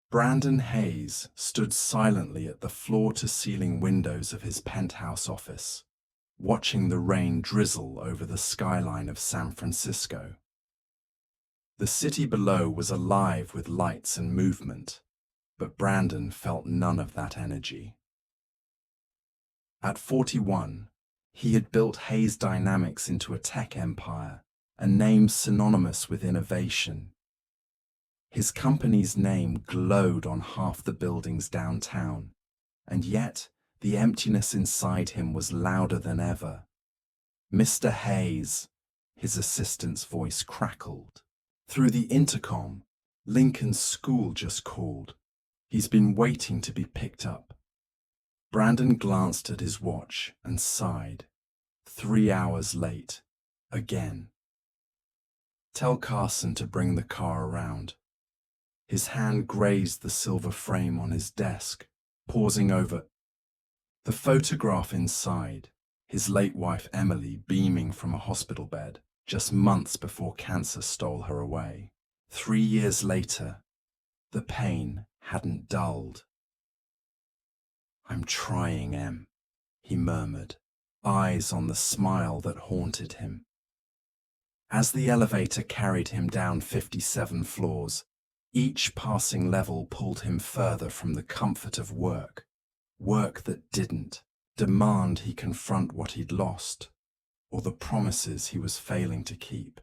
Brandon Hayes stood silently at the floor-to-ceiling windows of his penthouse office, watching the rain drizzle over the skyline of San Francisco. The city below was alive with lights and movement, but Brandon felt none of that energy. At 41, he had built Hayes Dynamics into a tech empire, a name synonymous with innovation. His company's name glowed on half the buildings downtown, and yet the emptiness inside him was louder than ever. "Mr. Hayes," his assistant's voice crackled. Through the intercom, "Lincoln's school just called. He's been waiting to be picked up." Brandon glanced at his watch and sighed. 3 hours late. Again. "Tell Carson to bring the car around." His hand grazed the silver frame on his desk, pausing over the photograph inside, his late wife Emily beaming from a hospital bed, just months before cancer stole her away. 3 years later, the pain hadn't dulled. "I'm trying, Em," he murmured, eyes on the smile that haunted him. As the elevator carried him down 57 floors, each passing level pulled him further from the comfort of work that didn't demand he confront what he'd lost, or the promises he was failing to keep.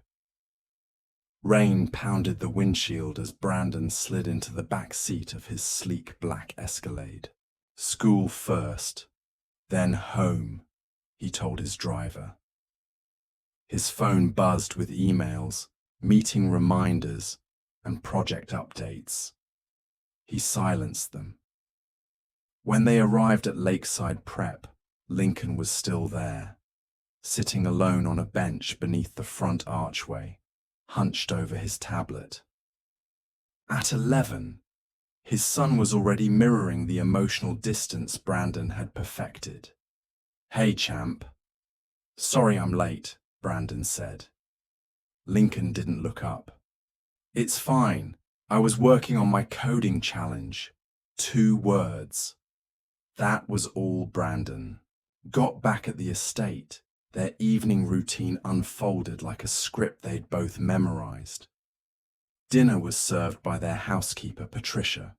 Rain pounded the windshield as Brandon slid into the back seat of his sleek black Escalade. "School first, then home," he told his driver. His phone buzzed with emails, meeting reminders, and project updates. He silenced them. When they arrived at Lakeside Prep, Lincoln was still there, sitting alone on a bench beneath the front archway, hunched over his tablet. At 11, his son was already mirroring the emotional distance Brandon had perfected. "Hey, champ." "Sorry I'm late," Brandon said. Lincoln didn't look up. "It's fine. I was working on my coding challenge." 2 words. That was all Brandon. Got back at the estate, their evening routine unfolded like a script they'd both memorized. Dinner was served by their housekeeper, Patricia.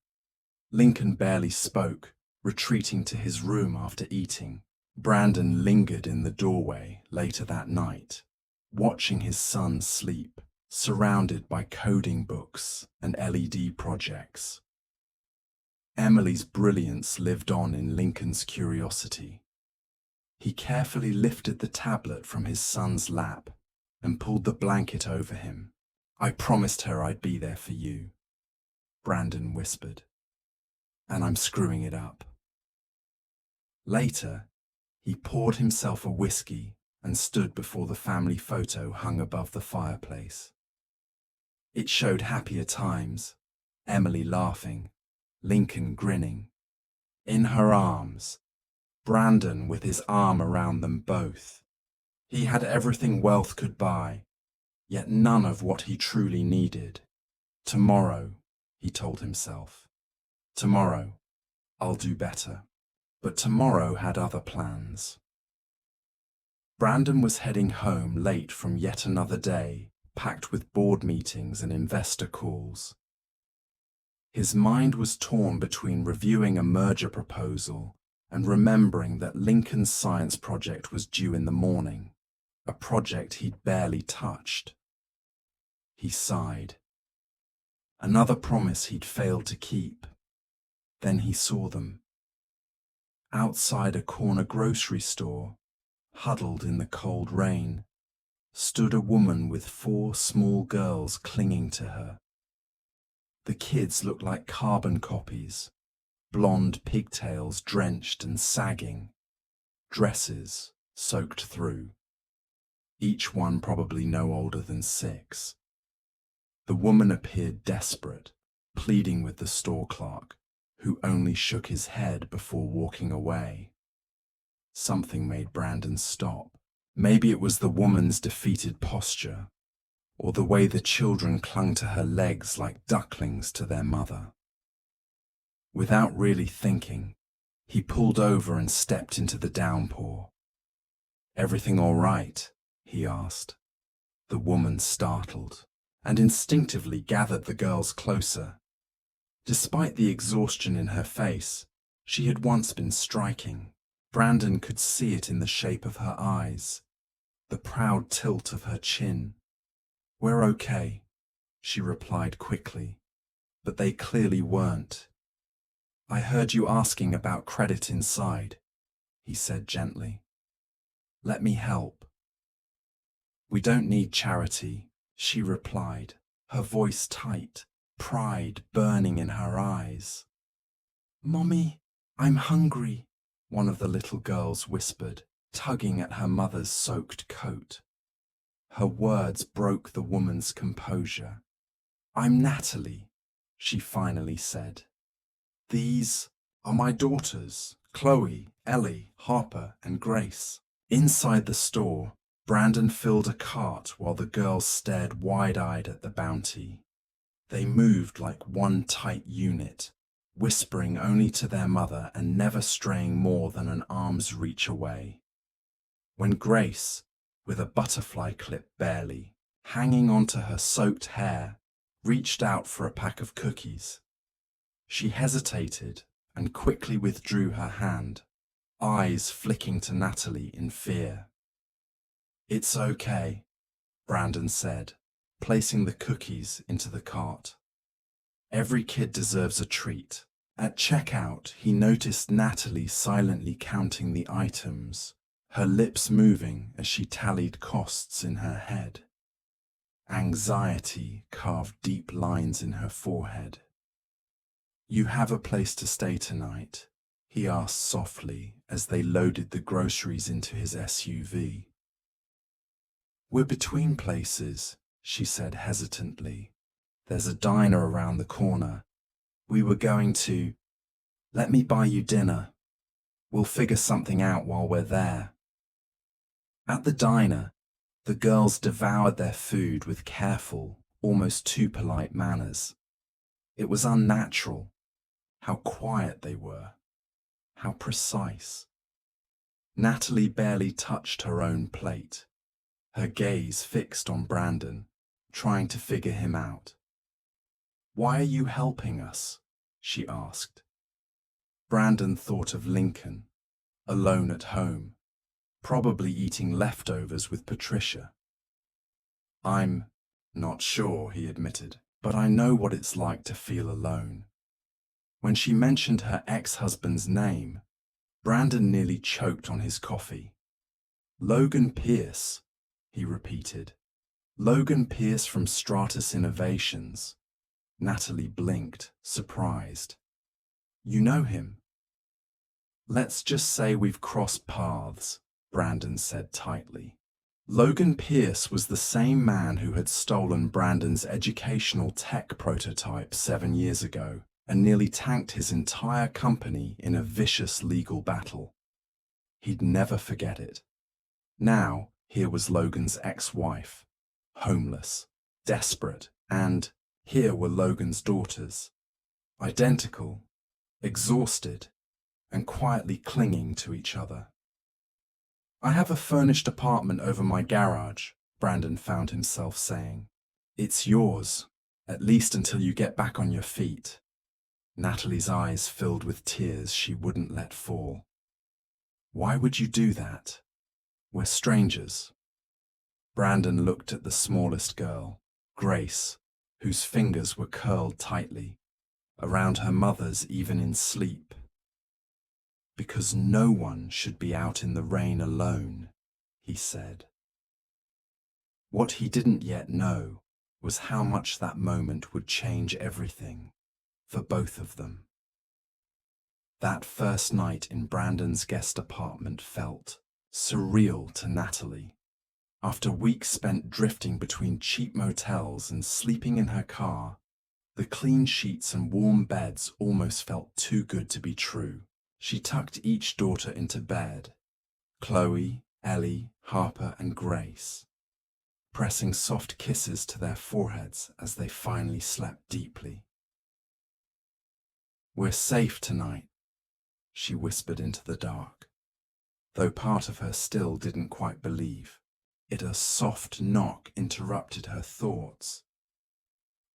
Lincoln barely spoke, retreating to his room after eating. Brandon lingered in the doorway later that night, watching his son sleep, surrounded by coding books and LED projects. Emily's brilliance lived on in Lincoln's curiosity. He carefully lifted the tablet from his son's lap and pulled the blanket over him. "I promised her I'd be there for you," Brandon whispered. "And I'm screwing it up." Later, he poured himself a whiskey and stood before the family photo hung above the fireplace. It showed happier times, Emily laughing, Lincoln grinning. In her arms, Brandon with his arm around them both. He had everything wealth could buy, yet none of what he truly needed. "Tomorrow," he told himself. "Tomorrow, I'll do better." But tomorrow had other plans. Brandon was heading home late from yet another day, packed with board meetings and investor calls. His mind was torn between reviewing a merger proposal and remembering that Lincoln's science project was due in the morning, a project he'd barely touched. He sighed. Another promise he'd failed to keep. Then he saw them. Outside a corner grocery store, huddled in the cold rain, stood a woman with 4 small girls clinging to her. The kids looked like carbon copies, blonde pigtails drenched and sagging, dresses soaked through, each one probably no older than 6. The woman appeared desperate, pleading with the store clerk, who only shook his head before walking away. Something made Brandon stop. Maybe it was the woman's defeated posture, or the way the children clung to her legs like ducklings to their mother. Without really thinking, he pulled over and stepped into the downpour. "Everything all right?" he asked. The woman startled and instinctively gathered the girls closer. Despite the exhaustion in her face, she had once been striking. Brandon could see it in the shape of her eyes, the proud tilt of her chin. "We're okay," she replied quickly, but they clearly weren't. "I heard you asking about credit inside," he said gently. "Let me help." "We don't need charity," she replied, her voice tight, pride burning in her eyes. "Mommy, I'm hungry," one of the little girls whispered, tugging at her mother's soaked coat. Her words broke the woman's composure. "I'm Natalie," she finally said. "These are my daughters, Chloe, Ellie, Harper, and Grace." Inside the store, Brandon filled a cart while the girls stared wide-eyed at the bounty. They moved like one tight unit, whispering only to their mother and never straying more than an arm's reach away. When Grace, with a butterfly clip barely hanging onto her soaked hair, reached out for a pack of cookies, she hesitated and quickly withdrew her hand, eyes flicking to Natalie in fear. "It's okay," Brandon said, placing the cookies into the cart. "Every kid deserves a treat." At checkout, he noticed Natalie silently counting the items, her lips moving as she tallied costs in her head. Anxiety carved deep lines in her forehead. "You have a place to stay tonight?" he asked softly as they loaded the groceries into his SUV. "We're between places," she said hesitantly. "There's a diner around the corner. We were going to... Let me buy you dinner. We'll figure something out while we're there." At the diner, the girls devoured their food with careful, almost too polite manners. It was unnatural. How quiet they were. How precise. Natalie barely touched her own plate, her gaze fixed on Brandon, trying to figure him out. "Why are you helping us?" she asked. Brandon thought of Lincoln, alone at home, probably eating leftovers with Patricia. "I'm not sure," he admitted, "but I know what it's like to feel alone." When she mentioned her ex-husband's name, Brandon nearly choked on his coffee. "Logan Pierce," he repeated. "Logan Pierce from Stratus Innovations." Natalie blinked, surprised. "You know him?" "Let's just say we've crossed paths," Brandon said tightly. Logan Pierce was the same man who had stolen Brandon's educational tech prototype 7 years ago and nearly tanked his entire company in a vicious legal battle. He'd never forget it. Now, here was Logan's ex-wife, homeless, desperate, and here were Logan's daughters, identical, exhausted, and quietly clinging to each other. "I have a furnished apartment over my garage," Brandon found himself saying. "It's yours, at least until you get back on your feet." Natalie's eyes filled with tears she wouldn't let fall. "Why would you do that? We're strangers." Brandon looked at the smallest girl, Grace, whose fingers were curled tightly, around her mother's even in sleep. "Because no one should be out in the rain alone," he said. What he didn't yet know was how much that moment would change everything, for both of them. That first night in Brandon's guest apartment felt surreal to Natalie. After weeks spent drifting between cheap motels and sleeping in her car, the clean sheets and warm beds almost felt too good to be true. She tucked each daughter into bed, Chloe, Ellie, Harper, and Grace, pressing soft kisses to their foreheads as they finally slept deeply. "We're safe tonight," she whispered into the dark, though part of her still didn't quite believe. A soft knock interrupted her thoughts.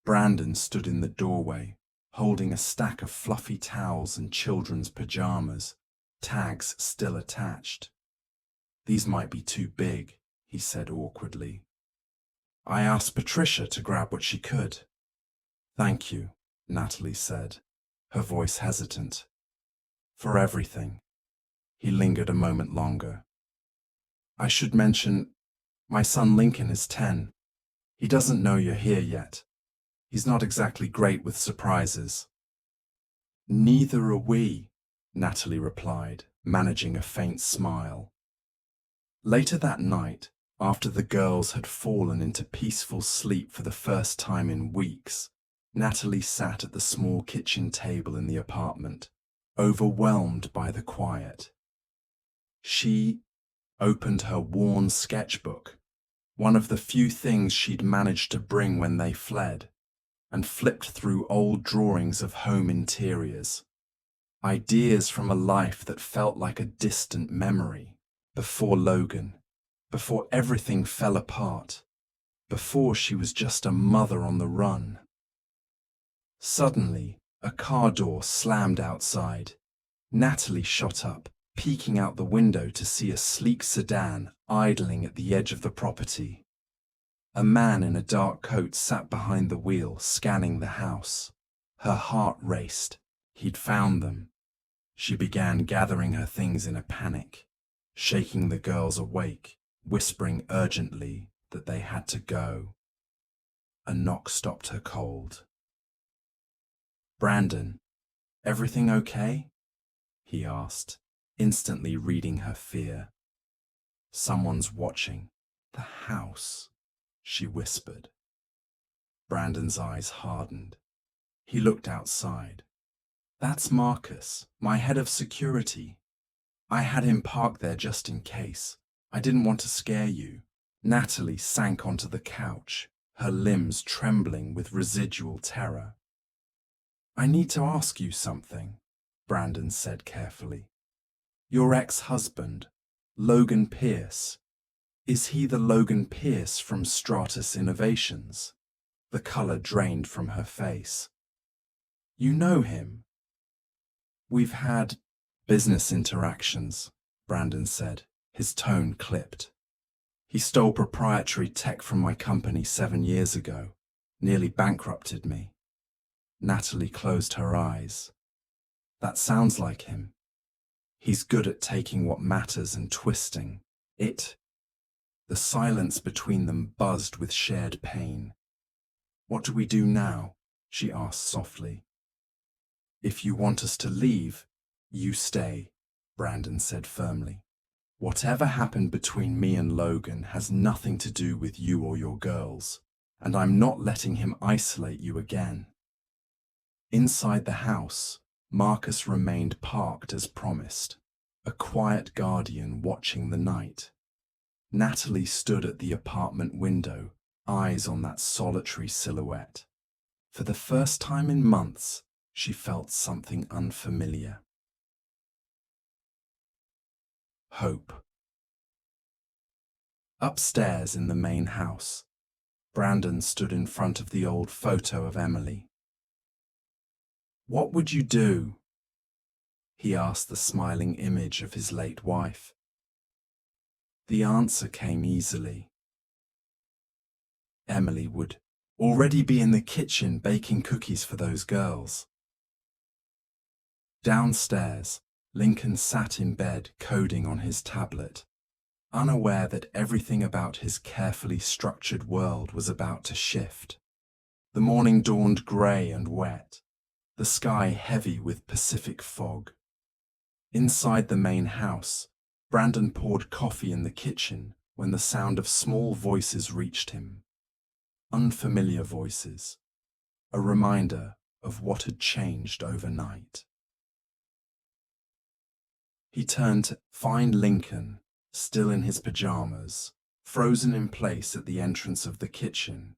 Brandon stood in the doorway, holding a stack of fluffy towels and children's pajamas, tags still attached. "These might be too big," he said awkwardly. "I asked Patricia to grab what she could." "Thank you," Natalie said, her voice hesitant. "For everything." He lingered a moment longer. "I should mention, my son Lincoln is 10. He doesn't know you're here yet. He's not exactly great with surprises." "Neither are we," Natalie replied, managing a faint smile. Later that night, after the girls had fallen into peaceful sleep for the first time in weeks, Natalie sat at the small kitchen table in the apartment, overwhelmed by the quiet. She opened her worn sketchbook, one of the few things she'd managed to bring when they fled, and flipped through old drawings of home interiors, ideas from a life that felt like a distant memory, before Logan, before everything fell apart, before she was just a mother on the run. Suddenly, a car door slammed outside. Natalie shot up, peeking out the window to see a sleek sedan idling at the edge of the property. A man in a dark coat sat behind the wheel, scanning the house. Her heart raced. He'd found them. She began gathering her things in a panic, shaking the girls awake, whispering urgently that they had to go. A knock stopped her cold. "Brandon, everything okay?" he asked, instantly reading her fear. "Someone's watching. The house," she whispered. Brandon's eyes hardened. He looked outside. "That's Marcus, my head of security. I had him parked there just in case. I didn't want to scare you." Natalie sank onto the couch, her limbs trembling with residual terror. "I need to ask you something," Brandon said carefully. "Your ex-husband, Logan Pierce, is he the Logan Pierce from Stratus Innovations?" The color drained from her face. "You know him?" "We've had business interactions," Brandon said, his tone clipped. "He stole proprietary tech from my company 7 years ago, nearly bankrupted me." Natalie closed her eyes. "That sounds like him. He's good at taking what matters and twisting it." The silence between them buzzed with shared pain. "What do we do now?" she asked softly. "If you want us to leave, you stay," Brandon said firmly. "Whatever happened between me and Logan has nothing to do with you or your girls, and I'm not letting him isolate you again." Inside the house, Marcus remained parked as promised, a quiet guardian watching the night. Natalie stood at the apartment window, eyes on that solitary silhouette. For the first time in months, she felt something unfamiliar. Hope. Upstairs in the main house, Brandon stood in front of the old photo of Emily. "What would you do?" he asked the smiling image of his late wife. The answer came easily. Emily would already be in the kitchen baking cookies for those girls. Downstairs, Lincoln sat in bed coding on his tablet, unaware that everything about his carefully structured world was about to shift. The morning dawned grey and wet, the sky heavy with Pacific fog. Inside the main house, Brandon poured coffee in the kitchen when the sound of small voices reached him. Unfamiliar voices, a reminder of what had changed overnight. He turned to find Lincoln, still in his pajamas, frozen in place at the entrance of the kitchen.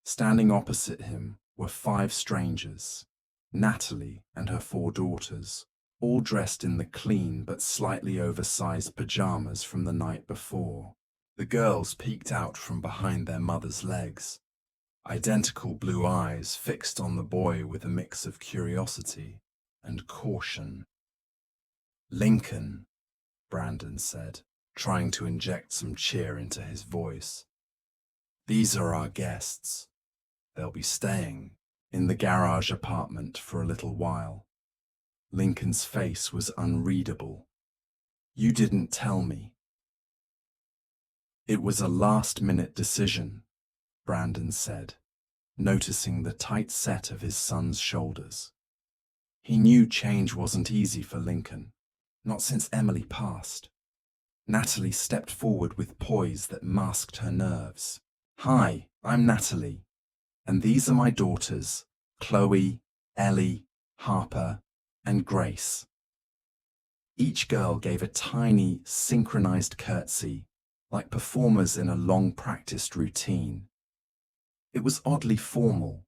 Standing opposite him were 5 strangers, Natalie and her 4 daughters, all dressed in the clean but slightly oversized pajamas from the night before. The girls peeked out from behind their mother's legs, identical blue eyes fixed on the boy with a mix of curiosity and caution. "Lincoln," Brandon said, trying to inject some cheer into his voice. "These are our guests. They'll be staying in the garage apartment for a little while." Lincoln's face was unreadable. "You didn't tell me." "It was a last-minute decision," Brandon said, noticing the tight set of his son's shoulders. He knew change wasn't easy for Lincoln, not since Emily passed. Natalie stepped forward with poise that masked her nerves. "Hi, I'm Natalie, and these are my daughters, Chloe, Ellie, Harper, and Grace." Each girl gave a tiny, synchronized curtsy, like performers in a long-practiced routine. It was oddly formal,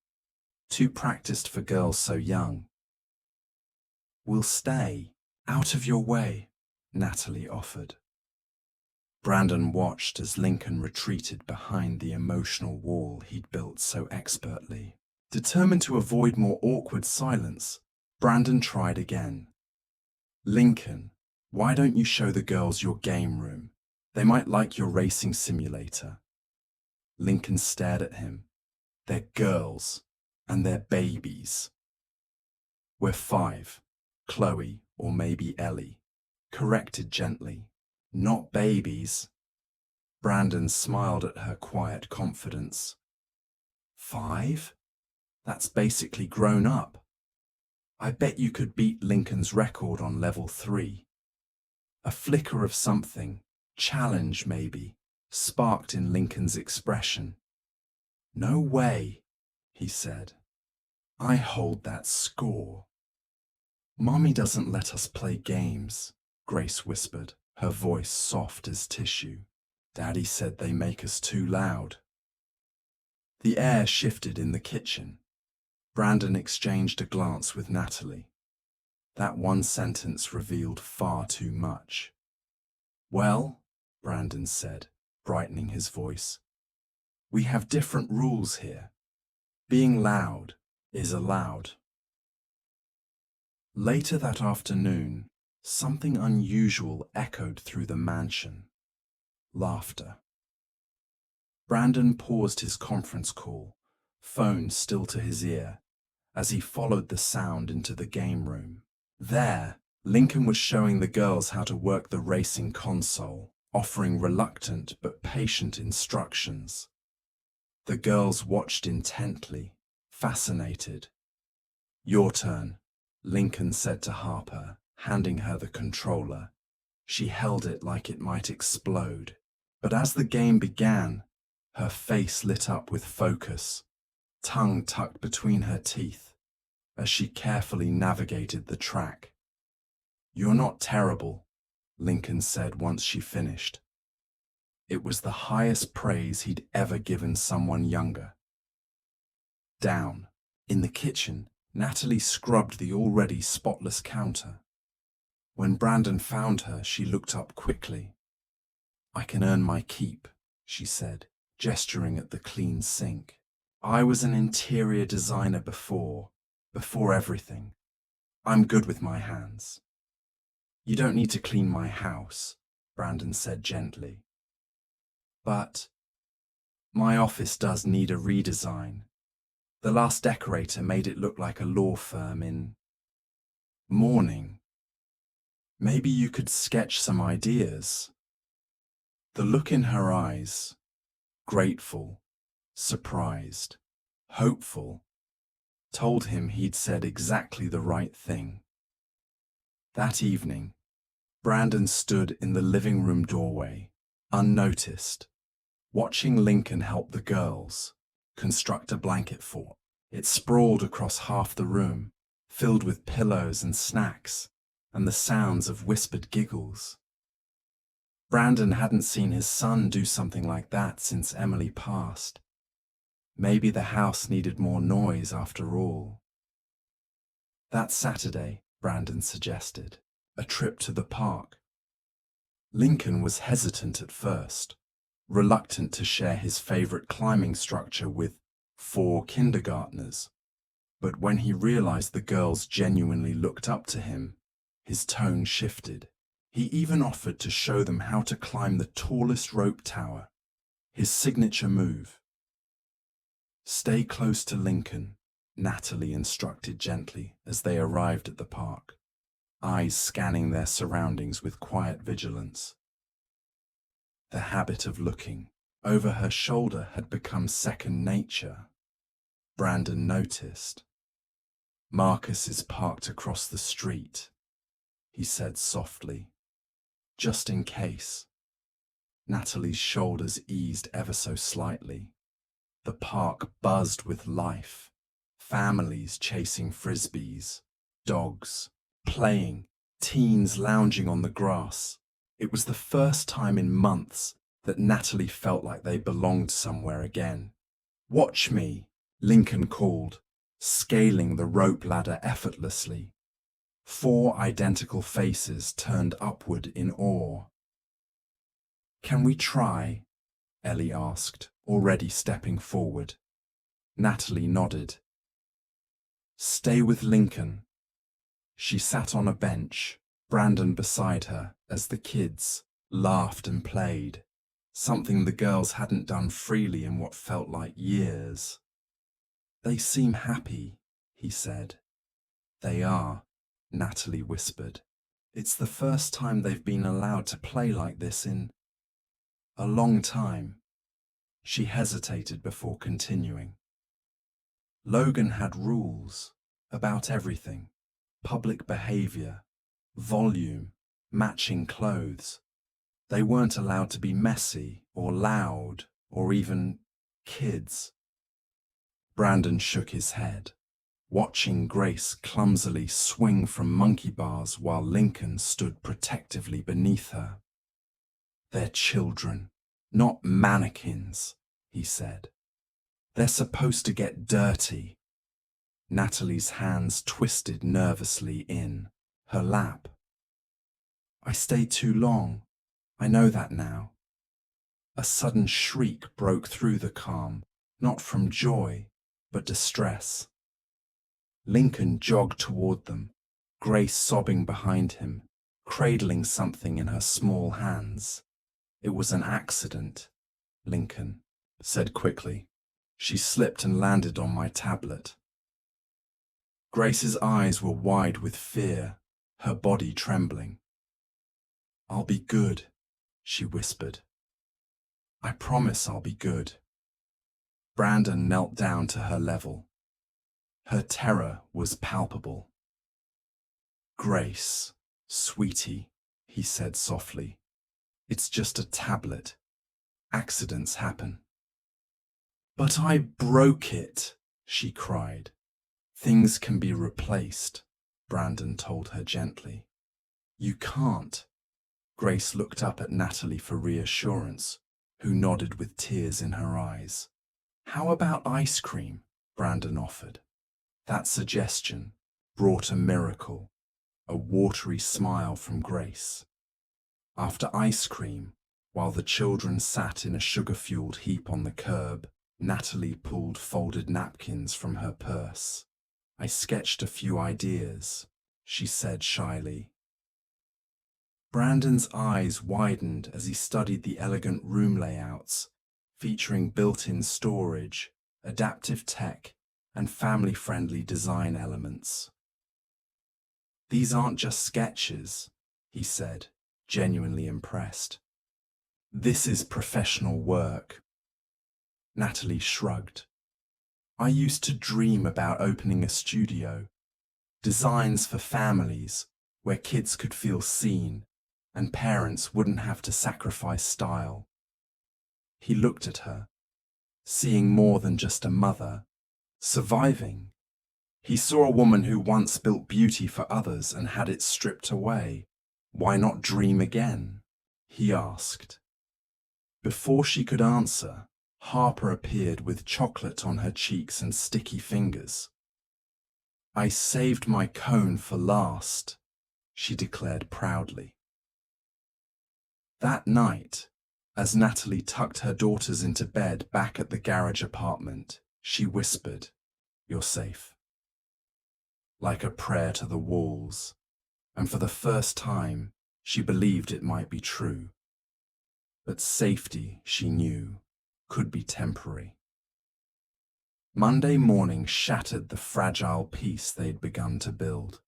too practiced for girls so young. "We'll stay, out of your way," Natalie offered. Brandon watched as Lincoln retreated behind the emotional wall he'd built so expertly. Determined to avoid more awkward silence, Brandon tried again. "Lincoln, why don't you show the girls your game room? They might like your racing simulator." Lincoln stared at him. "They're girls, and they're babies." "We're 5, Chloe, or maybe Ellie," corrected gently. "Not babies." Brandon smiled at her quiet confidence. 5? That's basically grown up. I bet you could beat Lincoln's record on level 3. A flicker of something, challenge maybe, sparked in Lincoln's expression. "No way," he said. "I hold that score." "Mommy doesn't let us play games," Grace whispered, her voice soft as tissue. "Daddy said they make us too loud." The air shifted in the kitchen. Brandon exchanged a glance with Natalie. That one sentence revealed far too much. "Well," Brandon said, brightening his voice, "we have different rules here. Being loud is allowed." Later that afternoon, something unusual echoed through the mansion. Laughter. Brandon paused his conference call, phone still to his ear, as he followed the sound into the game room. There, Lincoln was showing the girls how to work the racing console, offering reluctant but patient instructions. The girls watched intently, fascinated. "Your turn," Lincoln said to Harper, handing her the controller. She held it like it might explode. But as the game began, her face lit up with focus, tongue tucked between her teeth, as she carefully navigated the track. "You're not terrible," Lincoln said once she finished. It was the highest praise he'd ever given someone younger. Down, in the kitchen, Natalie scrubbed the already spotless counter. When Brandon found her, she looked up quickly. "I can earn my keep," she said, gesturing at the clean sink. "I was an interior designer before everything. I'm good with my hands." "You don't need to clean my house," Brandon said gently. "But my office does need a redesign. The last decorator made it look like a law firm in mourning. Maybe you could sketch some ideas." The look in her eyes, grateful, surprised, hopeful, told him he'd said exactly the right thing. That evening, Brandon stood in the living room doorway, unnoticed, watching Lincoln help the girls construct a blanket fort. It sprawled across half the room, filled with pillows and snacks, and the sounds of whispered giggles. Brandon hadn't seen his son do something like that since Emily passed. Maybe the house needed more noise after all. That Saturday, Brandon suggested, a trip to the park. Lincoln was hesitant at first, reluctant to share his favorite climbing structure with 4 kindergartners. But when he realized the girls genuinely looked up to him, his tone shifted. He even offered to show them how to climb the tallest rope tower, his signature move. "Stay close to Lincoln," Natalie instructed gently as they arrived at the park, eyes scanning their surroundings with quiet vigilance. The habit of looking over her shoulder had become second nature. Brandon noticed. "Marcus is parked across the street," he said softly. "Just in case." Natalie's shoulders eased ever so slightly. The park buzzed with life. Families chasing frisbees, dogs playing, teens lounging on the grass. It was the first time in months that Natalie felt like they belonged somewhere again. "Watch me," Lincoln called, scaling the rope ladder effortlessly. 4 identical faces turned upward in awe. "Can we try?" Ellie asked, already stepping forward. Natalie nodded. "Stay with Lincoln." She sat on a bench, Brandon beside her, as the kids laughed and played, something the girls hadn't done freely in what felt like years. "They seem happy," he said. "They are," Natalie whispered. "It's the first time they've been allowed to play like this in a long time." She hesitated before continuing. "Logan had rules about everything: public behavior, volume, matching clothes. They weren't allowed to be messy or loud or even kids." Brandon shook his head, watching Grace clumsily swing from monkey bars while Lincoln stood protectively beneath her. "They're children, not mannequins," he said. "They're supposed to get dirty." Natalie's hands twisted nervously in her lap. "I stayed too long. I know that now." A sudden shriek broke through the calm, not from joy, but distress. Lincoln jogged toward them, Grace sobbing behind him, cradling something in her small hands. "It was an accident," Lincoln said quickly. "She slipped and landed on my tablet." Grace's eyes were wide with fear, her body trembling. "I'll be good," she whispered. "I promise I'll be good." Brandon knelt down to her level. Her terror was palpable. "Grace, sweetie," he said softly. "It's just a tablet. Accidents happen." "But I broke it," she cried. "Things can be replaced," Brandon told her gently. "You can't." Grace looked up at Natalie for reassurance, who nodded with tears in her eyes. "How about ice cream?" Brandon offered. That suggestion brought a miracle, a watery smile from Grace. After ice cream, while the children sat in a sugar-fueled heap on the curb, Natalie pulled folded napkins from her purse. "I sketched a few ideas," she said shyly. Brandon's eyes widened as he studied the elegant room layouts, featuring built-in storage, adaptive tech, and family-friendly design elements. "These aren't just sketches," he said, genuinely impressed. "This is professional work." Natalie shrugged. "I used to dream about opening a studio, designs for families where kids could feel seen and parents wouldn't have to sacrifice style." He looked at her, seeing more than just a mother, surviving. He saw a woman who once built beauty for others and had it stripped away. "Why not dream again?" he asked. Before she could answer, Harper appeared with chocolate on her cheeks and sticky fingers. I saved my cone for last, she declared proudly. That night, as Natalie tucked her daughters into bed back at the garage apartment, she whispered, "You're safe." Like a prayer to the walls, and for the first time, she believed it might be true. But safety, she knew, could be temporary. Monday morning shattered the fragile peace they'd begun to build.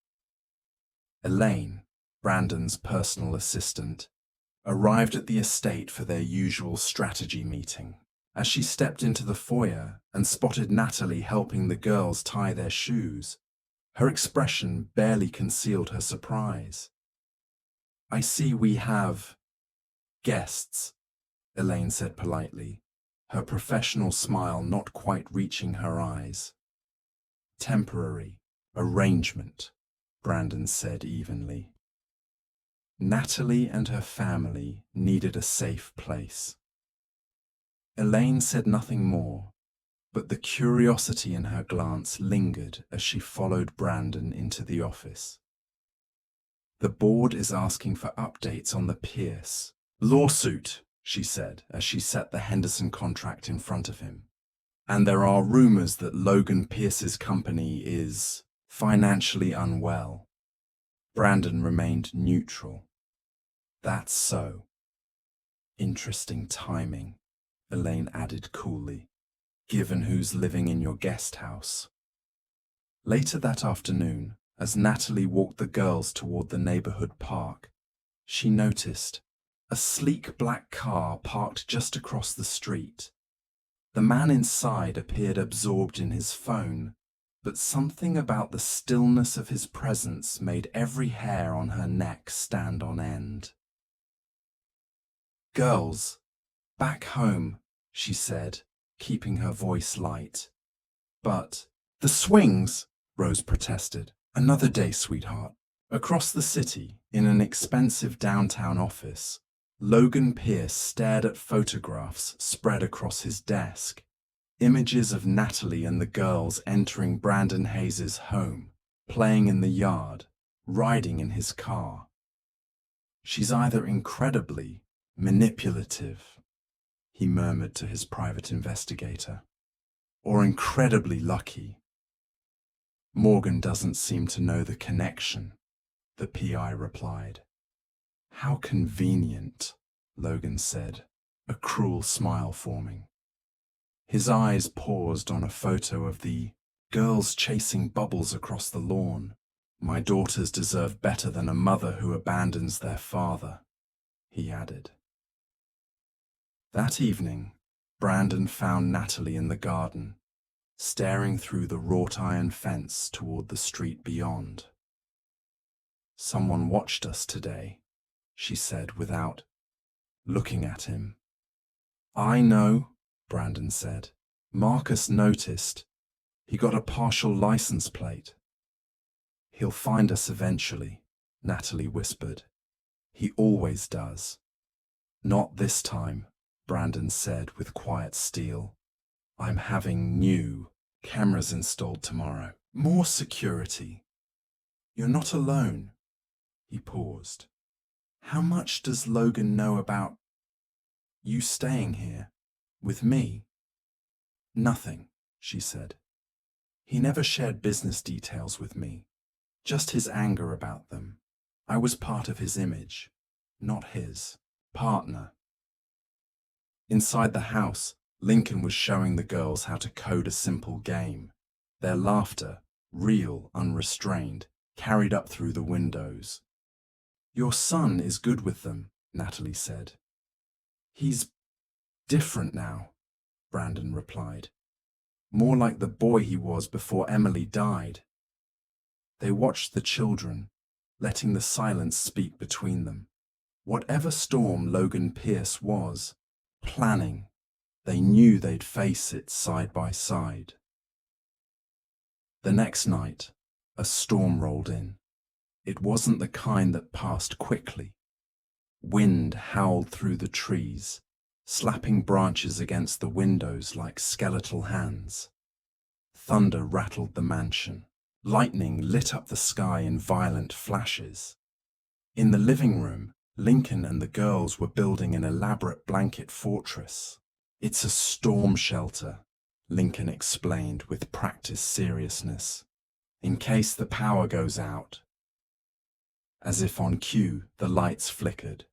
Elaine, Brandon's personal assistant, arrived at the estate for their usual strategy meeting. As she stepped into the foyer and spotted Natalie helping the girls tie their shoes, her expression barely concealed her surprise. "I see we have guests," Elaine said politely, her professional smile not quite reaching her eyes. "Temporary arrangement," Brandon said evenly. Natalie and her family needed a safe place. Elaine said nothing more, but the curiosity in her glance lingered as she followed Brandon into the office. "The board is asking for updates on the Pierce lawsuit," she said as she set the Henderson contract in front of him. "And there are rumors that Logan Pierce's company is financially unwell." Brandon remained neutral. "That's so." "Interesting timing," Elaine added coolly, "given who's living in your guest house." Later that afternoon, as Natalie walked the girls toward the neighborhood park, she noticed a sleek black car parked just across the street. The man inside appeared absorbed in his phone, but something about the stillness of his presence made every hair on her neck stand on end. "Girls, back home," she said, keeping her voice light. "But the swings," Rose protested. "Another day, sweetheart." Across the city, in an expensive downtown office, Logan Pierce stared at photographs spread across his desk. Images of Natalie and the girls entering Brandon Hayes's home, playing in the yard, riding in his car. "She's either incredibly manipulative," he murmured to his private investigator, "or incredibly lucky. Morgan doesn't seem to know the connection," the PI replied. "How convenient," Logan said, a cruel smile forming. His eyes paused on a photo of the girls chasing bubbles across the lawn. "My daughters deserve better than a mother who abandons their father," he added. That evening, Brandon found Natalie in the garden, staring through the wrought iron fence toward the street beyond. "Someone watched us today," she said without looking at him. "I know," Brandon said. "Marcus noticed. He got a partial license plate." "He'll find us eventually," Natalie whispered. "He always does." "Not this time," Brandon said with quiet steel. "I'm having new cameras installed tomorrow. More security." "You're not alone." He paused. "How much does Logan know about you staying here with me?" "Nothing," she said. "He never shared business details with me, just his anger about them. I was part of his image, not his partner." Inside the house, Lincoln was showing the girls how to code a simple game. Their laughter, real, unrestrained, carried up through the windows. "Your son is good with them," Natalie said. "He's different now," Brandon replied. "More like the boy he was before Emily died." They watched the children, letting the silence speak between them. Whatever storm Logan Pierce was planning, they knew they'd face it side by side. The next night, a storm rolled in. It wasn't the kind that passed quickly. Wind howled through the trees, slapping branches against the windows like skeletal hands. Thunder rattled the mansion, Lightning lit up the sky in violent flashes. In the living room, Lincoln and the girls were building an elaborate blanket fortress. "It's a storm shelter," Lincoln explained with practiced seriousness, "in case the power goes out." As if on cue, the lights flickered.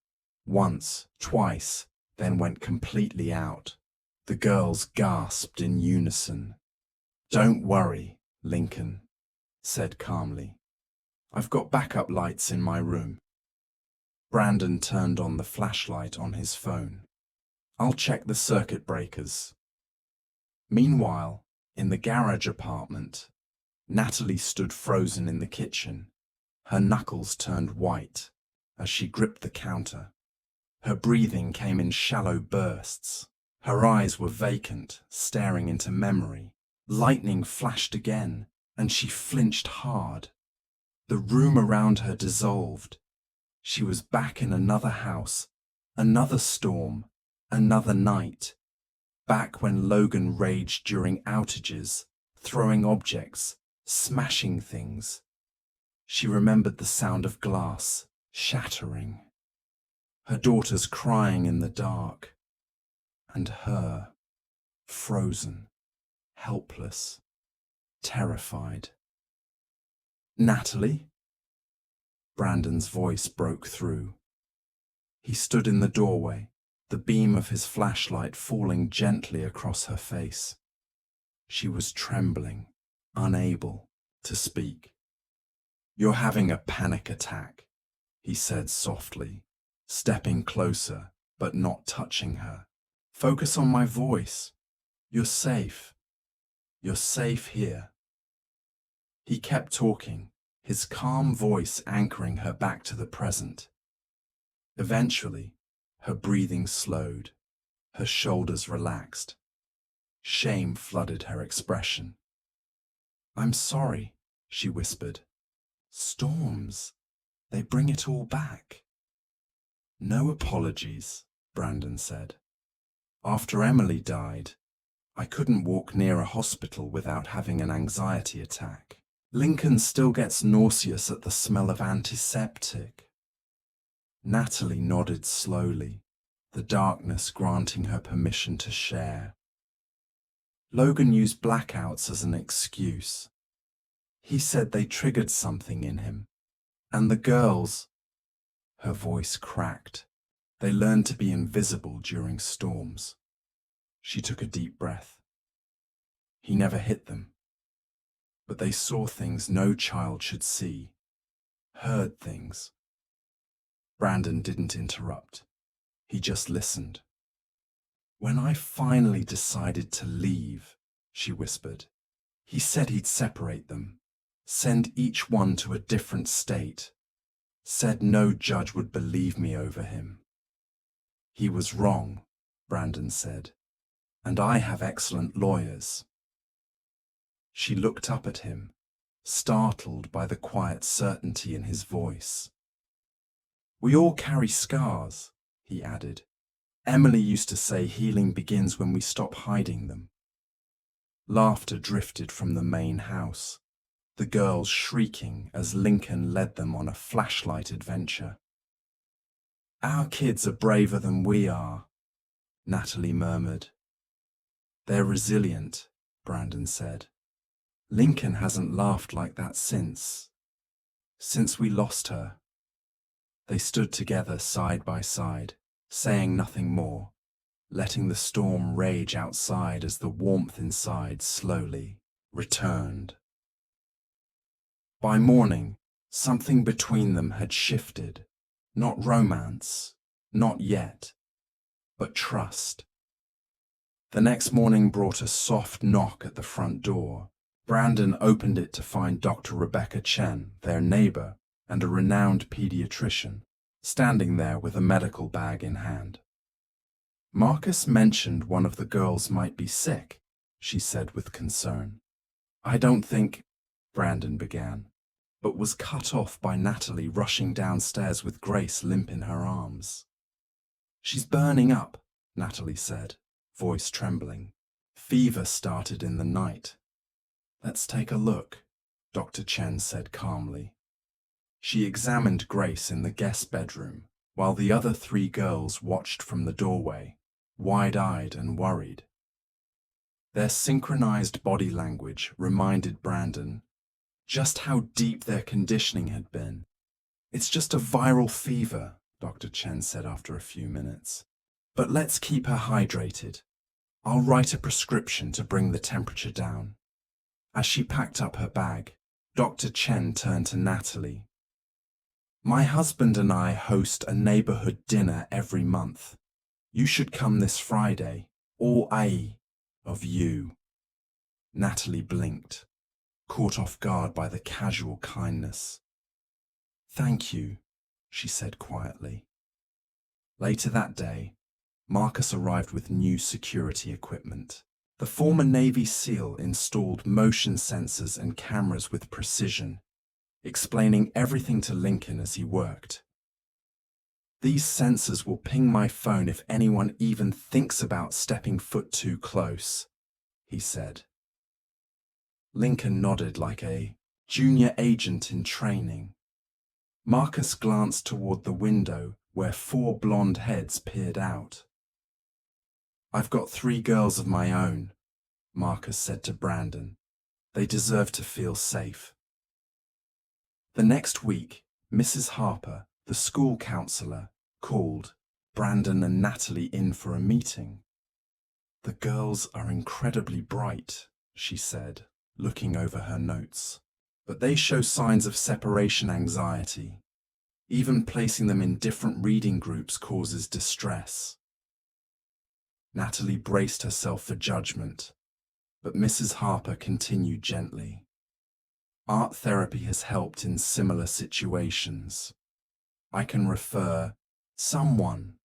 Once, twice, then went completely out. The girls gasped in unison. "Don't worry," Lincoln said calmly. "I've got backup lights in my room." Brandon turned on the flashlight on his phone. "I'll check the circuit breakers." Meanwhile, in the garage apartment, Natalie stood frozen in the kitchen. Her knuckles turned white as she gripped the counter. Her breathing came in shallow bursts. Her eyes were vacant, staring into memory. Lightning flashed again, and she flinched hard. The room around her dissolved. She was back in another house, another storm, another night. Back when Logan raged during outages, throwing objects, smashing things. She remembered the sound of glass shattering, her daughters crying in the dark, and her, frozen, helpless, terrified. "Natalie?" Brandon's voice broke through. He stood in the doorway, the beam of his flashlight falling gently across her face. She was trembling, unable to speak. "You're having a panic attack," he said softly, stepping closer but not touching her. "Focus on my voice. You're safe. You're safe here." He kept talking, his calm voice anchoring her back to the present. Eventually, her breathing slowed, her shoulders relaxed. Shame flooded her expression. "I'm sorry," she whispered. "Storms, they bring it all back." "No apologies," Brandon said. "After Emily died, I couldn't walk near a hospital without having an anxiety attack. Lincoln still gets nauseous at the smell of antiseptic." Natalie nodded slowly, the darkness granting her permission to share. "Logan used blackouts as an excuse. He said they triggered something in him. And the girls," her voice cracked, "they learned to be invisible during storms." She took a deep breath. "He never hit them. But they saw things no child should see, heard things." Brandon didn't interrupt. He just listened. "When I finally decided to leave," she whispered, "he said he'd separate them, send each one to a different state. Said no judge would believe me over him." "He was wrong," Brandon said, "and I have excellent lawyers." She looked up at him, startled by the quiet certainty in his voice. "We all carry scars," he added. "Emily used to say healing begins when we stop hiding them." Laughter drifted from the main house, the girls shrieking as Lincoln led them on a flashlight adventure. "Our kids are braver than we are," Natalie murmured. "They're resilient," Brandon said. "Lincoln hasn't laughed like that since we lost her." They stood together side by side, saying nothing more, letting the storm rage outside as the warmth inside slowly returned. By morning, something between them had shifted. Not romance, not yet, but trust. The next morning brought a soft knock at the front door. Brandon opened it to find Dr. Rebecca Chen, their neighbor and a renowned pediatrician, standing there with a medical bag in hand. "Marcus mentioned one of the girls might be sick," she said with concern. "I don't think," Brandon began, but was cut off by Natalie rushing downstairs with Grace limp in her arms. "She's burning up," Natalie said, voice trembling. "Fever started in the night. Let's take a look." Dr. Chen said calmly. She examined Grace in the guest bedroom, while the other three girls watched from the doorway, wide-eyed and worried. Their synchronized body language reminded Brandon just how deep their conditioning had been. It's just a viral fever, Dr. Chen said after a few minutes. But let's keep her hydrated. I'll write a prescription to bring the temperature down. As she packed up her bag, Dr. Chen turned to Natalie. My husband and I host a neighborhood dinner every month. You should come this Friday, all of you. Natalie blinked, caught off guard by the casual kindness. Thank you, she said quietly. Later that day, Marcus arrived with new security equipment. The former Navy SEAL installed motion sensors and cameras with precision, explaining everything to Lincoln as he worked. These sensors will ping my phone if anyone even thinks about stepping foot too close, he said. Lincoln nodded like a junior agent in training. Marcus glanced toward the window where 4 blonde heads peered out. I've got 3 girls of my own, Marcus said to Brandon. They deserve to feel safe. The next week, Mrs. Harper, the school counselor, called Brandon and Natalie in for a meeting. The girls are incredibly bright, she said, looking over her notes, but they show signs of separation anxiety. Even placing them in different reading groups causes distress. Natalie braced herself for judgment, but Mrs. Harper continued gently. Art therapy has helped in similar situations. I can refer someone.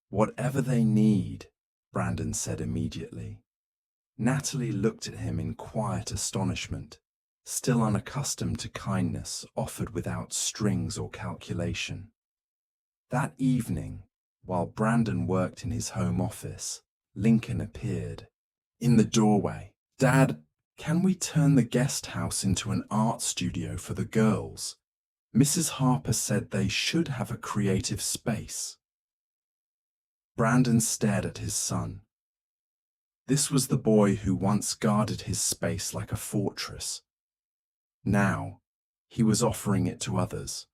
Whatever they need, Brandon said immediately. Natalie looked at him in quiet astonishment, still unaccustomed to kindness offered without strings or calculation. That evening, while Brandon worked in his home office, Lincoln appeared. In the doorway, Dad, can we turn the guest house into an art studio for the girls? Mrs. Harper said they should have a creative space. Brandon stared at his son. This was the boy who once guarded his space like a fortress. Now, he was offering it to others.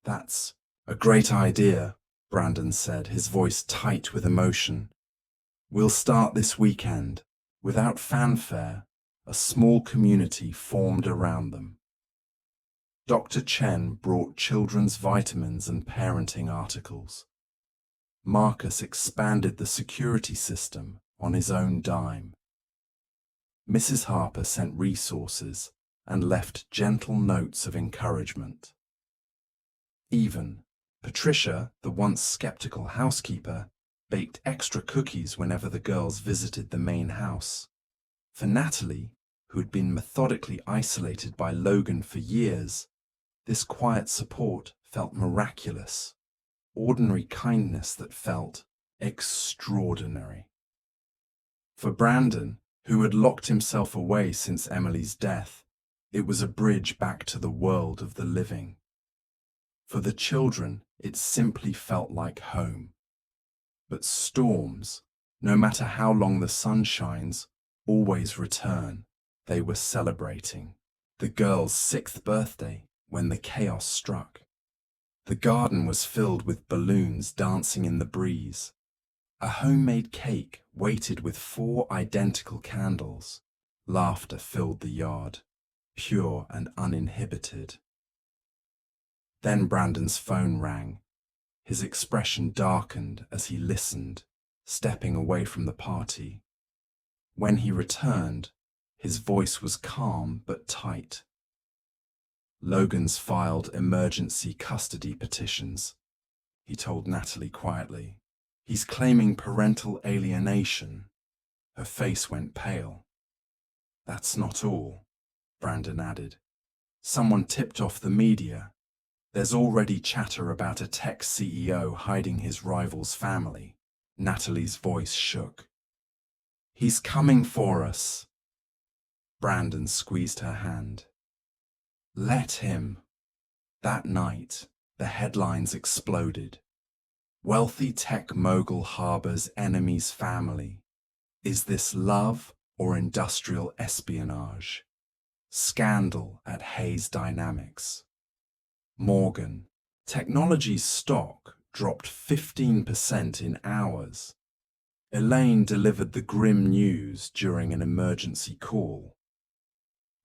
That's a great idea, Brandon said, his voice tight with emotion. We'll start this weekend. Without fanfare, a small community formed around them. Dr. Chen brought children's vitamins and parenting articles. Marcus expanded the security system on his own dime. Mrs. Harper sent resources and left gentle notes of encouragement. Even Patricia, the once skeptical housekeeper, baked extra cookies whenever the girls visited the main house. For Natalie, who had been methodically isolated by Logan for years, this quiet support felt miraculous, ordinary kindness that felt extraordinary. For Brandon, who had locked himself away since Emily's death, it was a bridge back to the world of the living. For the children, it simply felt like home. But storms, no matter how long the sun shines, always return. They were celebrating the girl's 6th birthday when the chaos struck. The garden was filled with balloons dancing in the breeze. A homemade cake waited with 4 identical candles. Laughter filled the yard, pure and uninhibited. Then Brandon's phone rang. His expression darkened as he listened, stepping away from the party. When he returned, his voice was calm but tight. Logan's filed emergency custody petitions, he told Natalie quietly. He's claiming parental alienation. Her face went pale. That's not all, Brandon added. Someone tipped off the media. There's already chatter about a tech CEO hiding his rival's family. Natalie's voice shook. He's coming for us. Brandon squeezed her hand. Let him. That night, the headlines exploded. Wealthy tech mogul harbors enemy's family. Is this love or industrial espionage? Scandal at Hayes Dynamics. Morgan, technology's stock dropped 15% in hours. Elaine delivered the grim news during an emergency call.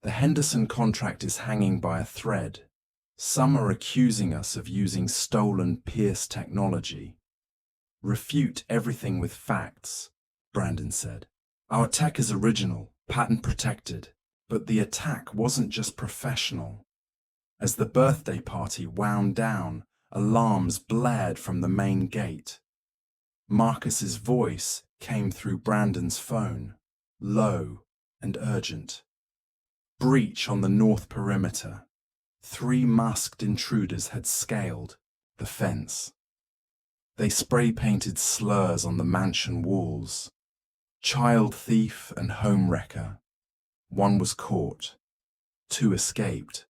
The Henderson contract is hanging by a thread. Some are accusing us of using stolen Pierce technology. Refute everything with facts, Brandon said. Our tech is original, patent protected, but the attack wasn't just professional. As the birthday party wound down, alarms blared from the main gate. Marcus's voice came through Brandon's phone, low and urgent. Breach on the north perimeter. 3 masked intruders had scaled the fence. They spray-painted slurs on the mansion walls. Child thief and home wrecker. 1 was caught. 2 escaped.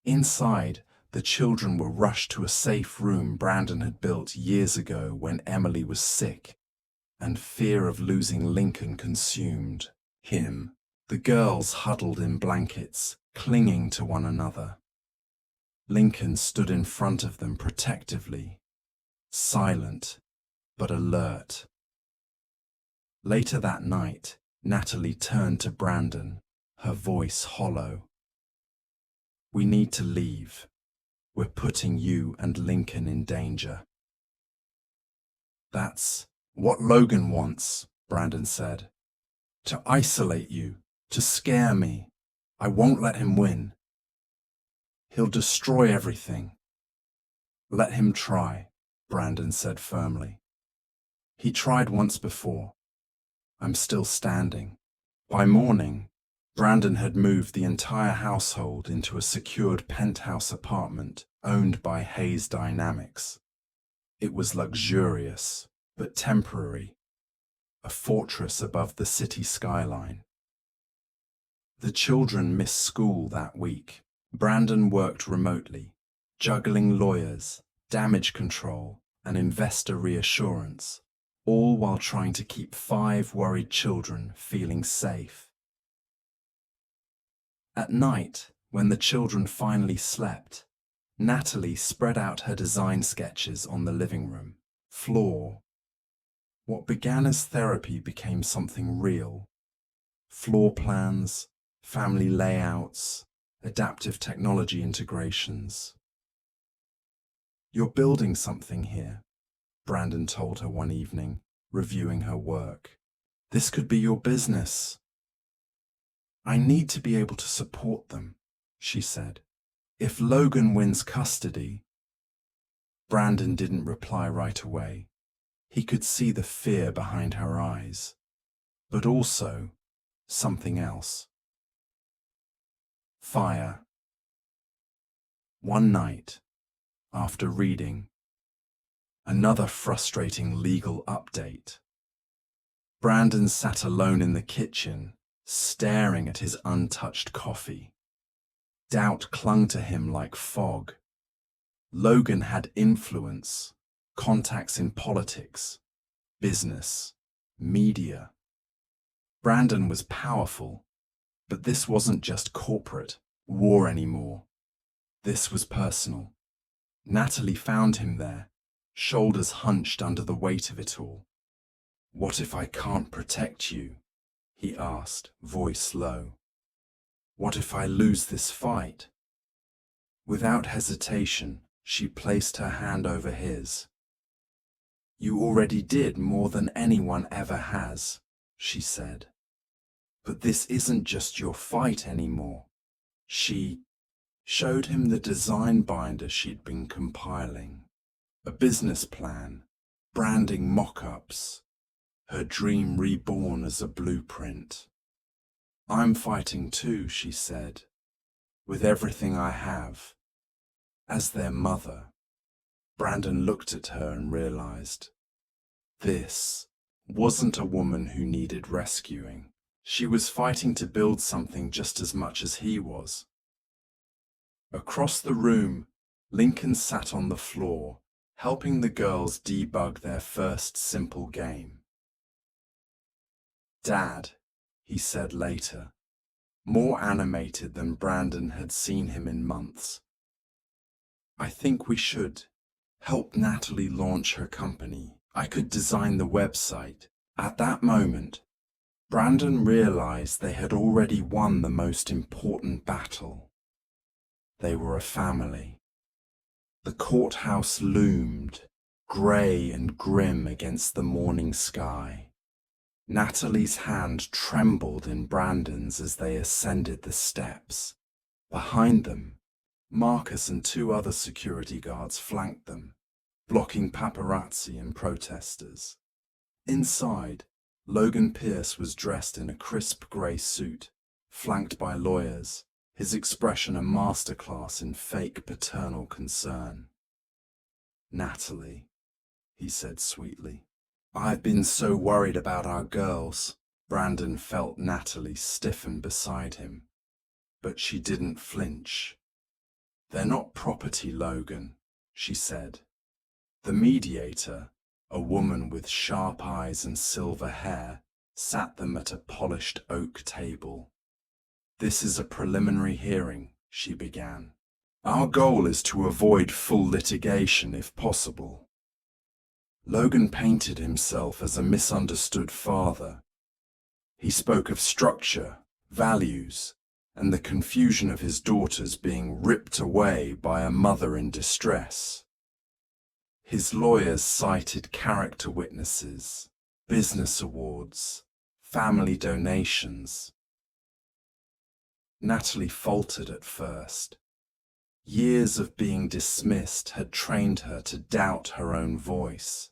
Inside, the children were rushed to a safe room Brandon had built years ago when Emily was sick, and fear of losing Lincoln consumed him. The girls huddled in blankets, clinging to one another. Lincoln stood in front of them protectively, silent but alert. Later that night, Natalie turned to Brandon, her voice hollow. We need to leave. We're putting you and Lincoln in danger. That's what Logan wants, Brandon said. To isolate you, to scare me. I won't let him win. He'll destroy everything. Let him try, Brandon said firmly. He tried once before. I'm still standing. By morning, Brandon had moved the entire household into a secured penthouse apartment owned by Hayes Dynamics. It was luxurious, but temporary, a fortress above the city skyline. The children missed school that week. Brandon worked remotely, juggling lawyers, damage control, and investor reassurance, all while trying to keep 5 worried children feeling safe. At night, when the children finally slept, Natalie spread out her design sketches on the living room floor. What began as therapy became something real. Floor plans, family layouts, adaptive technology integrations. You're building something here, Brandon told her one evening, reviewing her work. This could be your business. I need to be able to support them, she said. If Logan wins custody. Brandon didn't reply right away. He could see the fear behind her eyes, but also something else. Fire. One night, after reading another frustrating legal update, Brandon sat alone in the kitchen, staring at his untouched coffee. Doubt clung to him like fog. Logan had influence, contacts in politics, business, media. Brandon was powerful, but this wasn't just corporate war anymore. This was personal. Natalie found him there, shoulders hunched under the weight of it all. What if I can't protect you? He asked, voice low. What if I lose this fight? Without hesitation, she placed her hand over his. You already did more than anyone ever has, she said. But this isn't just your fight anymore. She showed him the design binder she'd been compiling. A business plan, branding mock-ups, her dream reborn as a blueprint. I'm fighting too, she said, with everything I have. As their mother, Brandon looked at her and realized this wasn't a woman who needed rescuing. She was fighting to build something just as much as he was. Across the room, Lincoln sat on the floor, helping the girls debug their first simple game. "Dad," he said later, more animated than Brandon had seen him in months, "I think we should help Natalie launch her company. I could design the website." At that moment, Brandon realized they had already won the most important battle. They were a family. The courthouse loomed, grey and grim against the morning sky. Natalie's hand trembled in Brandon's as they ascended the steps. Behind them, Marcus and 2 other security guards flanked them, blocking paparazzi and protesters. Inside, Logan Pierce was dressed in a crisp grey suit, flanked by lawyers, his expression a masterclass in fake paternal concern. "Natalie," he said sweetly, "I've been so worried about our girls." Brandon felt Natalie stiffen beside him, but she didn't flinch. "They're not property, Logan," she said. The mediator, a woman with sharp eyes and silver hair, sat them at a polished oak table. "This is a preliminary hearing," she began. "Our goal is to avoid full litigation if possible." Logan painted himself as a misunderstood father. He spoke of structure, values, and the confusion of his daughters being ripped away by a mother in distress. His lawyers cited character witnesses, business awards, family donations. Natalie faltered at first. Years of being dismissed had trained her to doubt her own voice.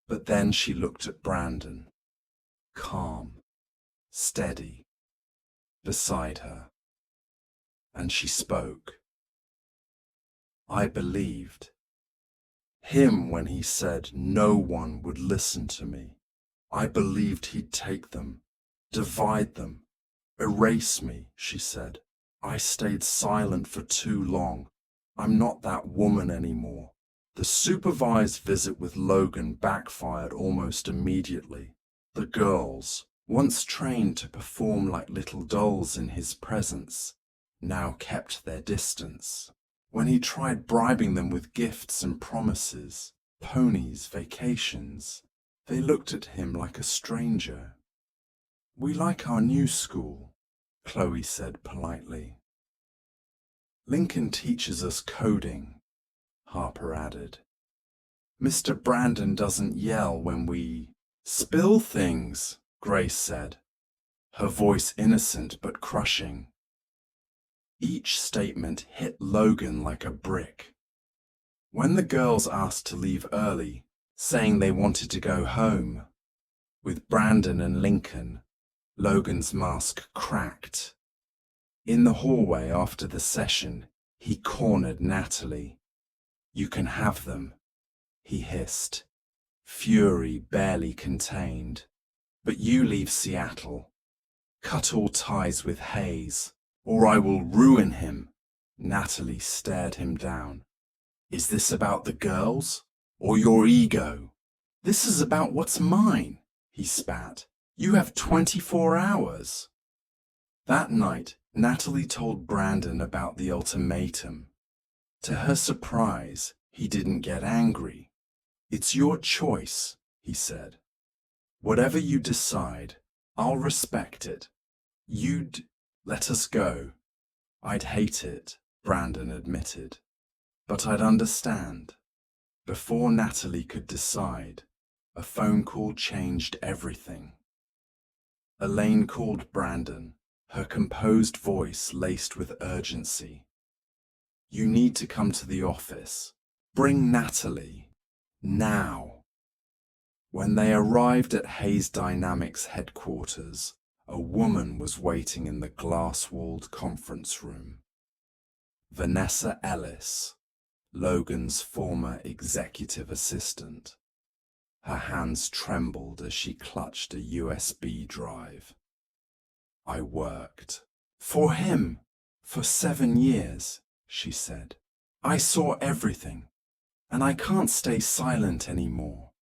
But then she looked at Brandon, calm, steady, beside her, and she spoke. "I believed him when he said no one would listen to me. I believed he'd take them, divide them, erase me," she said. "I stayed silent for too long. I'm not that woman anymore." The supervised visit with Logan backfired almost immediately. The girls, once trained to perform like little dolls in his presence, now kept their distance. When he tried bribing them with gifts and promises, ponies, vacations, they looked at him like a stranger. "We like our new school," Chloe said politely. "Lincoln teaches us coding," Harper added. "Mr. Brandon doesn't yell when we spill things," Grace said, her voice innocent but crushing. Each statement hit Logan like a brick. When the girls asked to leave early, saying they wanted to go home, with Brandon and Lincoln, Logan's mask cracked. In the hallway after the session, he cornered Natalie. "You can have them," he hissed, fury barely contained. "But you leave Seattle. Cut all ties with Hayes, or I will ruin him." Natalie stared him down. "Is this about the girls, or your ego?" "This is about what's mine," he spat. "You have 24 hours. That night, Natalie told Brandon about the ultimatum. To her surprise, he didn't get angry. "It's your choice," he said. "Whatever you decide, I'll respect it. You'd let us go." "I'd hate it," Brandon admitted. "But I'd understand." Before Natalie could decide, a phone call changed everything. Elaine called Brandon, her composed voice laced with urgency. "You need to come to the office. Bring Natalie. Now." When they arrived at Hayes Dynamics headquarters, a woman was waiting in the glass-walled conference room. Vanessa Ellis, Logan's former executive assistant. Her hands trembled as she clutched a USB drive. "I worked for him for 7 years," she said. "I saw everything, and I can't stay silent anymore."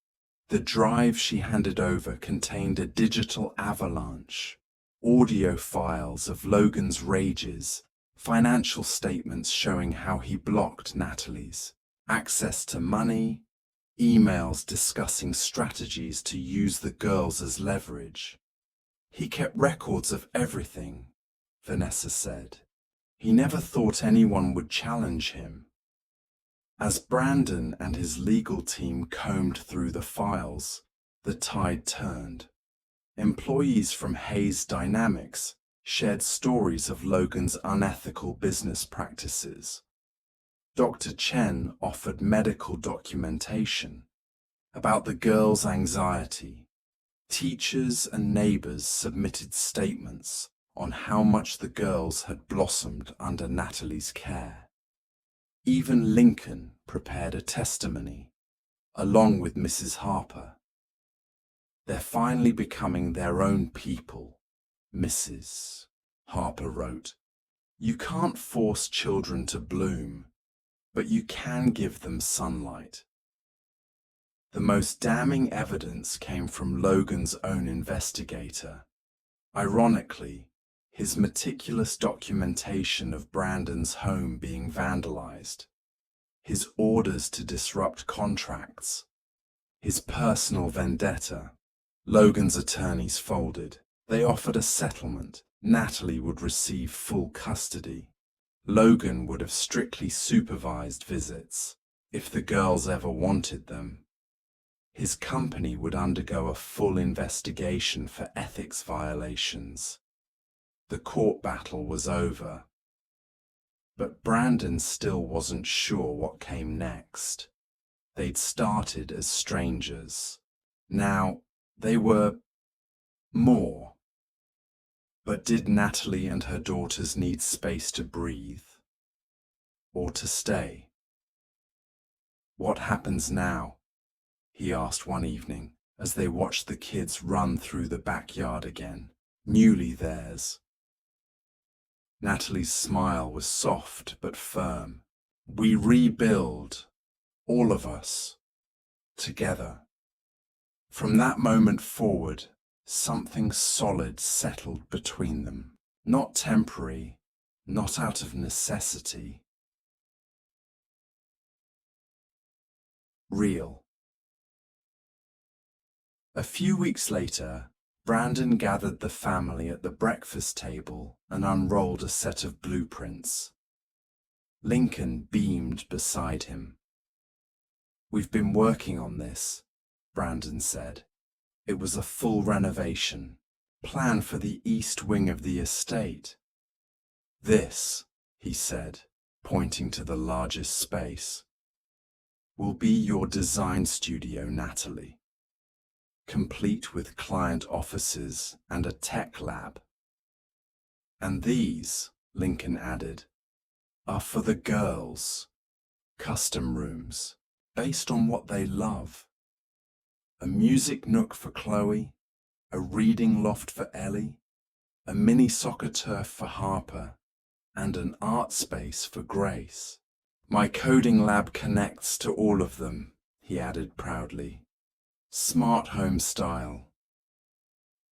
The drive she handed over contained a digital avalanche, audio files of Logan's rages, financial statements showing how he blocked Natalie's access to money, emails discussing strategies to use the girls as leverage. "He kept records of everything," Vanessa said. "He never thought anyone would challenge him." As Brandon and his legal team combed through the files, the tide turned. Employees from Hayes Dynamics shared stories of Logan's unethical business practices. Dr. Chen offered medical documentation about the girls' anxiety. Teachers and neighbors submitted statements on how much the girls had blossomed under Natalie's care. Even Lincoln prepared a testimony, along with Mrs. Harper. "They're finally becoming their own people," Mrs. Harper wrote. "You can't force children to bloom, but you can give them sunlight." The most damning evidence came from Logan's own investigator. Ironically, his meticulous documentation of Brandon's home being vandalized, his orders to disrupt contracts, his personal vendetta. Logan's attorneys folded. They offered a settlement. Natalie would receive full custody. Logan would have strictly supervised visits, if the girls ever wanted them. His company would undergo a full investigation for ethics violations. The court battle was over. But Brandon still wasn't sure what came next. They'd started as strangers. Now they were more. But did Natalie and her daughters need space to breathe? Or to stay? "What happens now?" he asked one evening as they watched the kids run through the backyard again, newly theirs. Natalie's smile was soft but firm. "We rebuild, all of us, together." From that moment forward, something solid settled between them. Not temporary, not out of necessity. Real. A few weeks later, Brandon gathered the family at the breakfast table and unrolled a set of blueprints. Lincoln beamed beside him. "We've been working on this," Brandon said. "It was a full renovation, plan for the east wing of the estate. This," he said, pointing to the largest space, "will be your design studio, Natalie, complete with client offices and a tech lab. And these," Lincoln added, "are for the girls, custom rooms, based on what they love. A music nook for Chloe, a reading loft for Ellie, a mini soccer turf for Harper, and an art space for Grace. My coding lab connects to all of them," he added proudly. "Smart home style."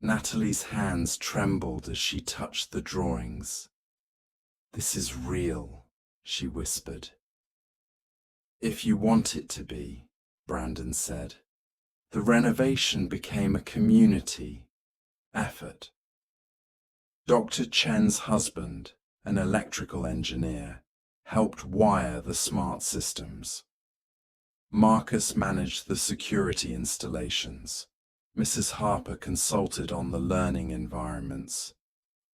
Natalie's hands trembled as she touched the drawings. "This is real," she whispered. "If you want it to be," Brandon said. The renovation became a community effort. Dr. Chen's husband, an electrical engineer, helped wire the smart systems. Marcus managed the security installations. Mrs. Harper consulted on the learning environments.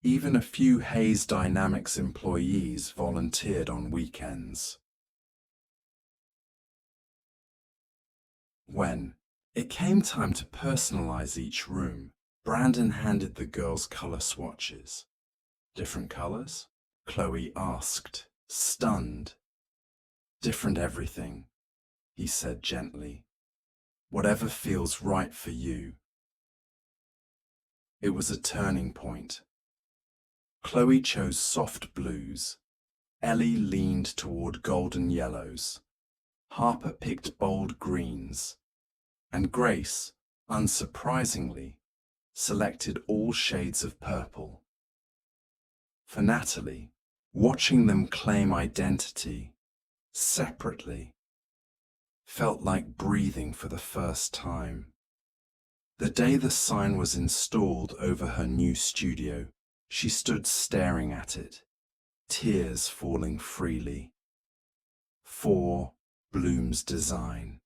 Even a few Hayes Dynamics employees volunteered on weekends. When it came time to personalize each room, Brandon handed the girls color swatches. "Different colors?" Chloe asked, stunned. "Different everything," he said gently. Whatever feels right for you. It was a turning point. Chloe chose soft blues. Ellie leaned toward golden yellows. Harper picked bold greens. And Grace, unsurprisingly, selected all shades of purple. For Natalie, watching them claim identity separately felt like breathing for the first time. The day the sign was installed over her new studio, she stood staring at it, tears falling freely. For Bloom's Design.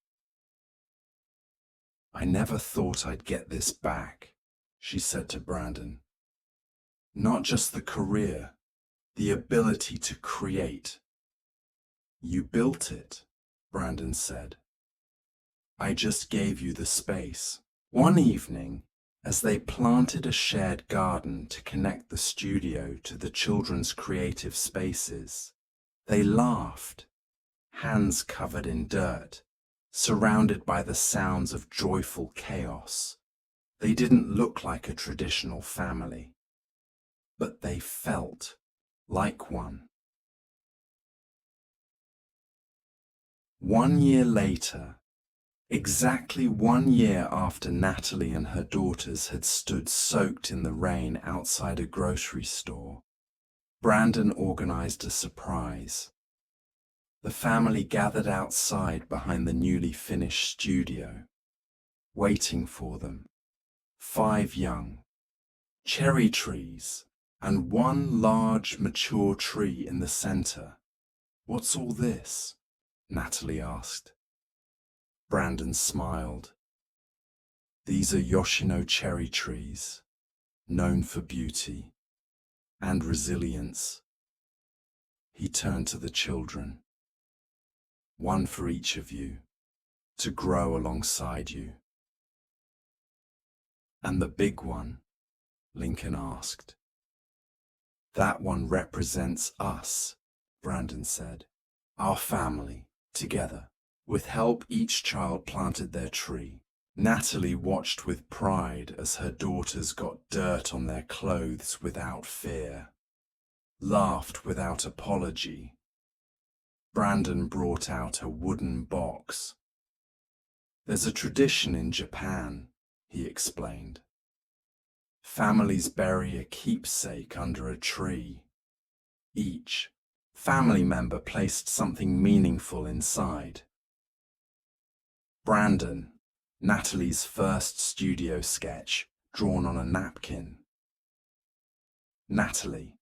"I never thought I'd get this back," she said to Brandon. "Not just the career, the ability to create." "You built it," Brandon said. "I just gave you the space." One evening, as they planted a shared garden to connect the studio to the children's creative spaces, they laughed, hands covered in dirt, surrounded by the sounds of joyful chaos. They didn't look like a traditional family, but they felt like one. 1 year later, exactly 1 year after Natalie and her daughters had stood soaked in the rain outside a grocery store, Brandon organized a surprise. The family gathered outside behind the newly finished studio, waiting for them. 5 young cherry trees and 1 large mature tree in the center. "What's all this?" Natalie asked. Brandon smiled. "These are Yoshino cherry trees, known for beauty and resilience." He turned to the children. "One for each of you, to grow alongside you." "And the big one?" Lincoln asked. "That one represents us," Brandon said. "Our family, together." With help, each child planted their tree. Natalie watched with pride as her daughters got dirt on their clothes without fear, laughed without apology. Brandon brought out a wooden box. "There's a tradition in Japan," he explained. "Families bury a keepsake under a tree. Each family member placed something meaningful inside." Brandon, Natalie's first studio sketch, drawn on a napkin. Natalie,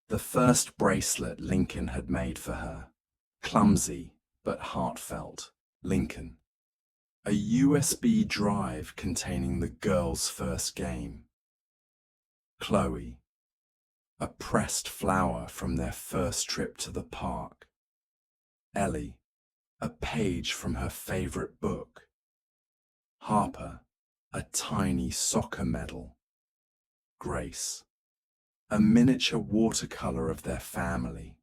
the first bracelet Lincoln had made for her, clumsy but heartfelt. Lincoln, a USB drive containing the girls' first game. Chloe, a pressed flower from their first trip to the park. Ellie, a page from her favorite book. Harper, a tiny soccer medal. Grace, a miniature watercolor of their family.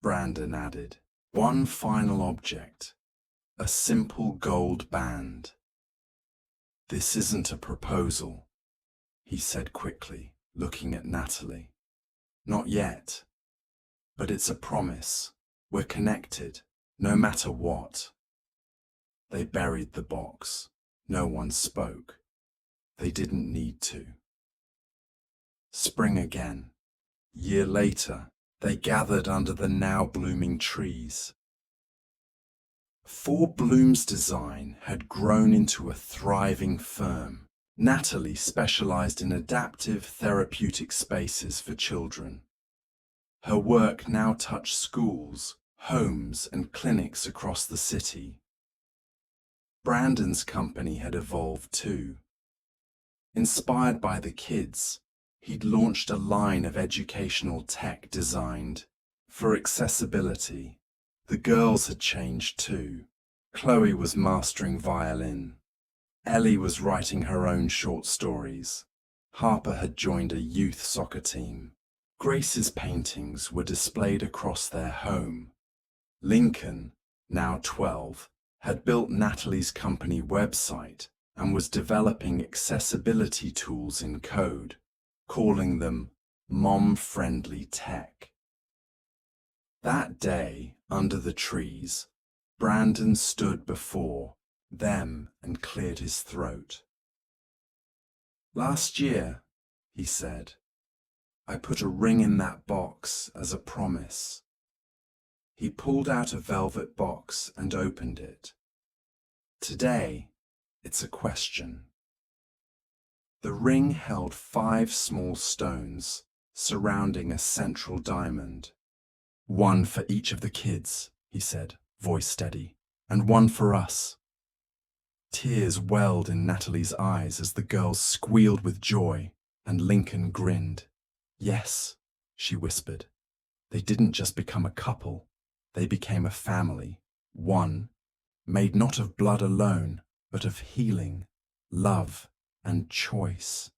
Brandon added, "One final object, a simple gold band." "This isn't a proposal," he said quickly, looking at Natalie. "Not yet, but it's a promise. We're connected, no matter what." They buried the box. No one spoke. They didn't need to. Spring again. Year later, they gathered under the now blooming trees. For Bloom's Design had grown into a thriving firm. Natalie specialized in adaptive therapeutic spaces for children. Her work now touched schools, homes, and clinics across the city. Brandon's company had evolved too. Inspired by the kids, he'd launched a line of educational tech designed for accessibility. The girls had changed too. Chloe was mastering violin. Ellie was writing her own short stories. Harper had joined a youth soccer team. Grace's paintings were displayed across their home. Lincoln, now 12, had built Natalie's company website and was developing accessibility tools in code, calling them mom-friendly tech. That day, under the trees, Brandon stood before them and cleared his throat. "Last year," he said, "I put a ring in that box as a promise." He pulled out a velvet box and opened it. "Today, it's a question." The ring held 5 small stones surrounding a central diamond. "One for each of the kids," he said, voice steady, "and one for us." Tears welled in Natalie's eyes as the girls squealed with joy, and Lincoln grinned. "Yes," she whispered. "They didn't just become a couple, they became a family, one, made not of blood alone, but of healing, love, and choice."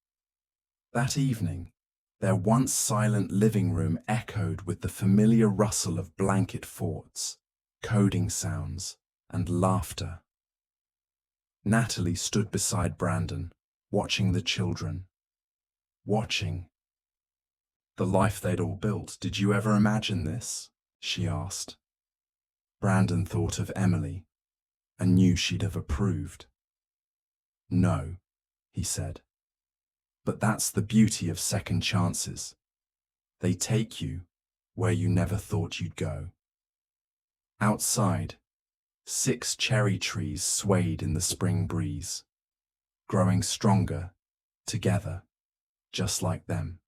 That evening, their once silent living room echoed with the familiar rustle of blanket forts, coding sounds, and laughter. Natalie stood beside Brandon, watching the children. Watching the life they'd all built. "Did you ever imagine this?" she asked. Brandon thought of Emily and knew she'd have approved. "No," he said. "But that's the beauty of second chances. They take you where you never thought you'd go." Outside, 6 cherry trees swayed in the spring breeze, growing stronger together, just like them.